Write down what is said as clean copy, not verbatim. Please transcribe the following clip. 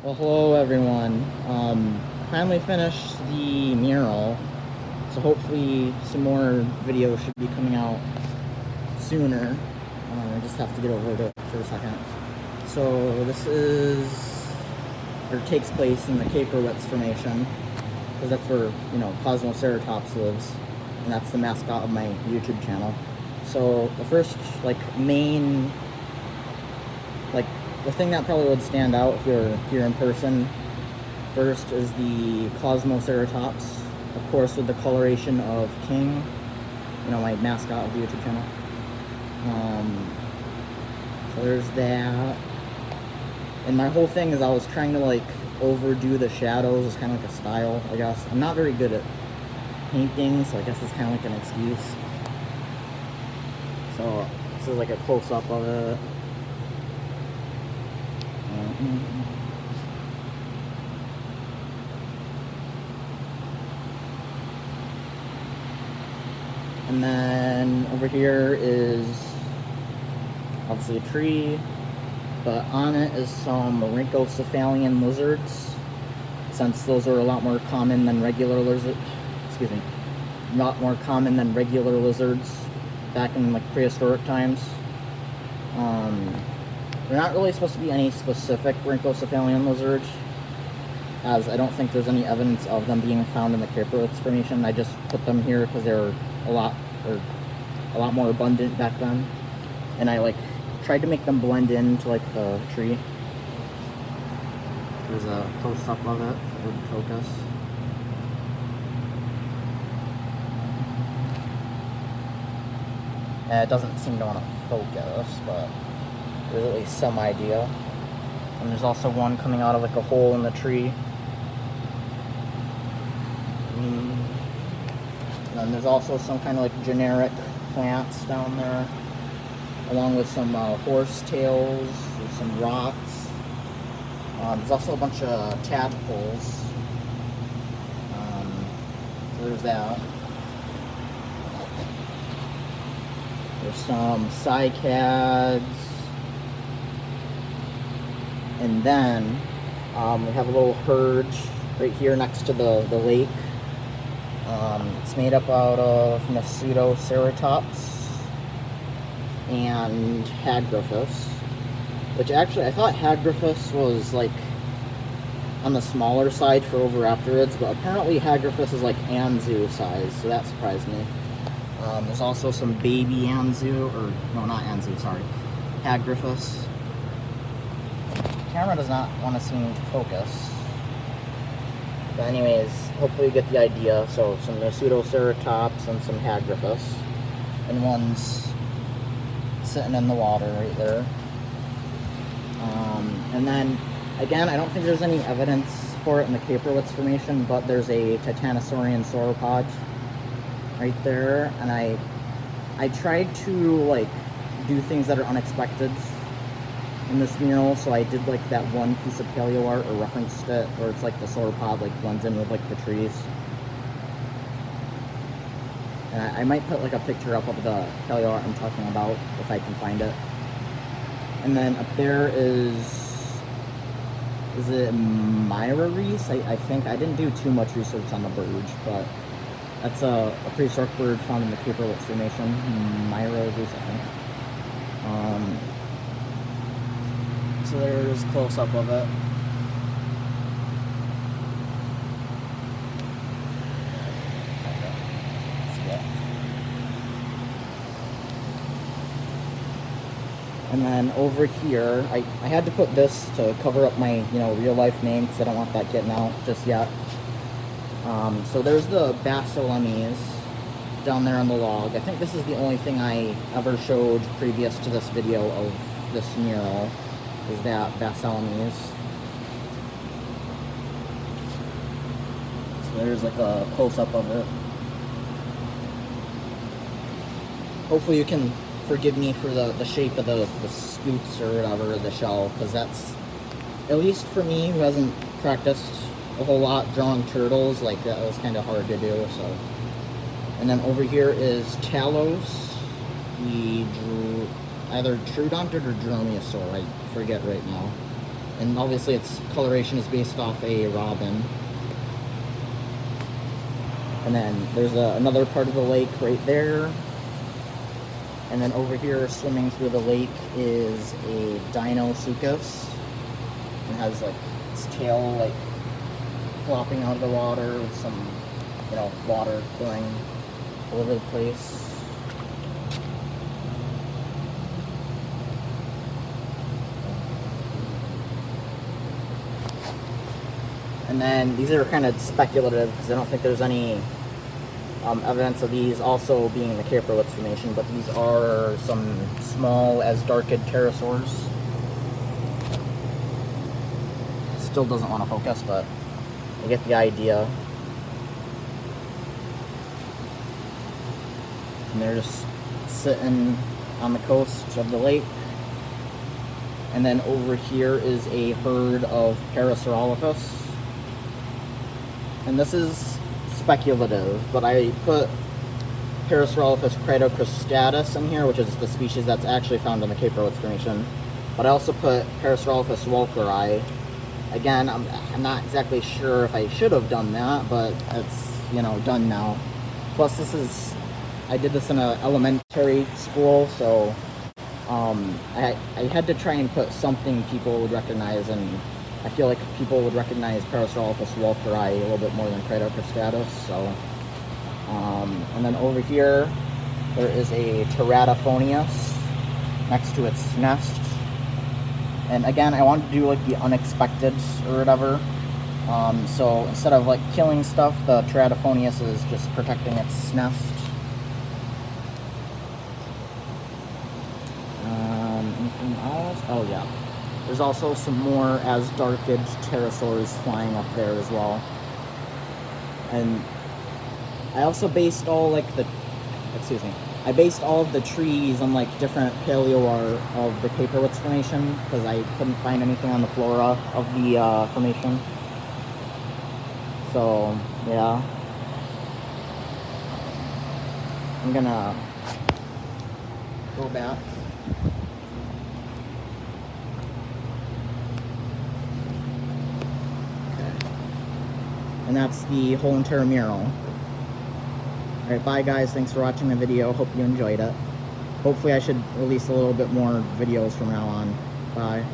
Well, hello everyone. Finally finished the mural, so hopefully some more videos should be coming out sooner. I just have to get over to it for a second. So this is, or takes place in the Kaiparowits formation, because that's where, Kosmoceratops lives, and that's the mascot of my YouTube channel. So the first, main, the thing that probably would stand out if you're here in person first is the Kosmoceratops, of course, with the coloration of King, my mascot of the YouTube channel. So there's that. And my whole thing is I was trying to overdo the shadows. It's kind of like a style, I guess. I'm not very good at painting, so I guess it's kind of like an excuse. So this is like a close-up of it. And then over here is obviously a tree, but on it is some rhynchocephalian lizards, since those are a lot more common than regular lizards. Excuse me, a lot more common than regular lizards back in prehistoric times. They're not really supposed to be any specific rhynchocephalian lizards, as I don't think there's any evidence of them being found in the Kaiparowits formation. I just put them here because they were a lot more abundant back then, and I tried to make them blend into the tree. There's a close-up of it that would focus. And it doesn't seem to want to focus, but there's at least some idea. And there's also one coming out of a hole in the tree. And then there's also some kind of generic plants down there, along with some horse tails, and some rocks. There's also a bunch of tadpoles. So there's that. There's some cycads. And then we have a little herd right here next to the lake. It's made up out of Pterosaurs and Hagriphus, which actually I thought Hagriphus was on the smaller side for Oviraptorids, but apparently Hagriphus is Anzu size, so that surprised me. There's also some baby Anzu, or no, not Anzu, sorry, Hagriphus. The camera does not want to seem to focus. But anyways, hopefully you get the idea. So some Pterosaurs and some Hagriphus. And one's sitting in the water right there. And then, again, I don't think there's any evidence for it in the Kaiparowits formation, but there's a Titanosaurian sauropod right there. And I tried to, do things that are unexpected in this mural, so I did that one piece of Paleoart, or referenced it, where it's the sauropod blends in with the trees. And I might put a picture up of the Paleoart I'm talking about if I can find it. And then up there is it Myra-reese? I think I didn't do too much research on the bird, but that's a prehistoric bird found in the Kaiparowits formation. Myra-reese, I think. So there's a close-up of it. And then over here, I had to put this to cover up my, real-life name, because I don't want that getting out just yet. So there's the Basilemes down there on the log. I think this is the only thing I ever showed previous to this video of this mural, is that Basilemes. So there's a close-up of it. Hopefully you can forgive me for the shape of the scoots or whatever, the shell, because that's, at least for me who hasn't practiced a whole lot drawing turtles, that was kind of hard to do. So, and then over here is Talos. We drew either Troodonted or Dromaeosaur, I forget right now. And obviously its coloration is based off a robin. And then there's another part of the lake right there. And then over here, swimming through the lake, is a Dinosaur. It has like its tail like flopping out of the water with some, you know, water going all over the place. And then these are kind of speculative because I don't think there's any evidence of these also being in the Kaiparowits Formation, but these are some small as darked Pterosaurs. Still doesn't want to focus, but you get the idea. And they're just sitting on the coast of the lake. And then over here is a herd of Pterosaurs. And this is speculative, but I put Pterosaurs cratocrustatus in here, which is the species that's actually found in the Kaiparowits Formation. But I also put Pterosaurs walkeri. Again, I'm not exactly sure if I should have done that, but it's, you know, done now. Plus, I did this in an elementary school, so I had to try and put something people would recognize, and I feel like people would recognize Pterosaurs walkeri a little bit more than cratocrustatus. So, and then over here, there is a Teratophonius next to its nest. And again, I wanted to do like the unexpected or whatever. So instead of like killing stuff, the Teratophonius is just protecting its nest. Anything else? Oh yeah. There's also some more as darked pterosaurs flying up there as well. And I also based all like I based all of the trees on like different Paleoart of the Kaiparowits Formation because I couldn't find anything on the flora of the formation. So yeah, I'm gonna go back. And that's the whole entire mural. Alright, bye guys, thanks for watching the video, hope you enjoyed it. Hopefully I should release a little bit more videos from now on. Bye.